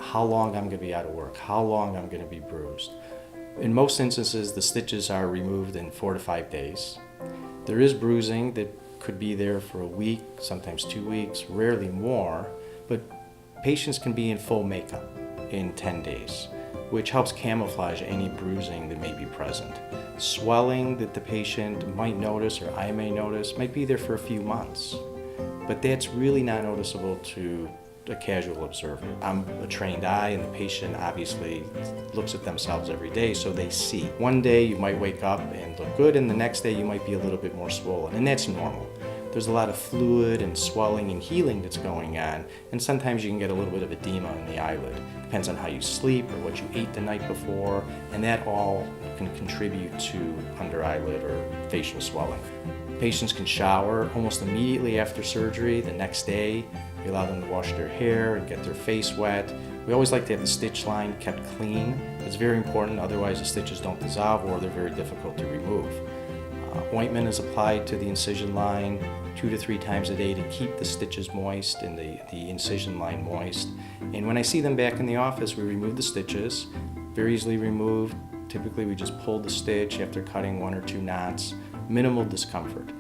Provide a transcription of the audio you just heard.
how long I'm going to be out of work, how long I'm going to be bruised. In most instances, the stitches are removed in 4 to 5 days. There is bruising that could be there for a week, sometimes 2 weeks, rarely more, but patients can be in full makeup in 10 days, which helps camouflage any bruising that may be present. Swelling that the patient might notice or I may notice might be there for a few months, but that's really not noticeable to a casual observer. I'm a trained eye, and the patient obviously looks at themselves every day, so they see. One day you might wake up and look good, and the next day you might be a little bit more swollen, and that's normal. There's a lot of fluid and swelling and healing that's going on, and sometimes you can get a little bit of edema in the eyelid. Depends on how you sleep or what you ate the night before, and that all can contribute to under eyelid or facial swelling. Patients can shower almost immediately after surgery. The next day, we allow them to wash their hair and get their face wet. We always like to have the stitch line kept clean. It's very important, otherwise the stitches don't dissolve or they're very difficult to remove. Ointment is applied to the incision line 2 to 3 times a day to keep the stitches moist and the incision line moist. And when I see them back in the office, we remove the stitches, very easily removed. Typically we just pull the stitch after cutting 1 or 2 knots, minimal discomfort.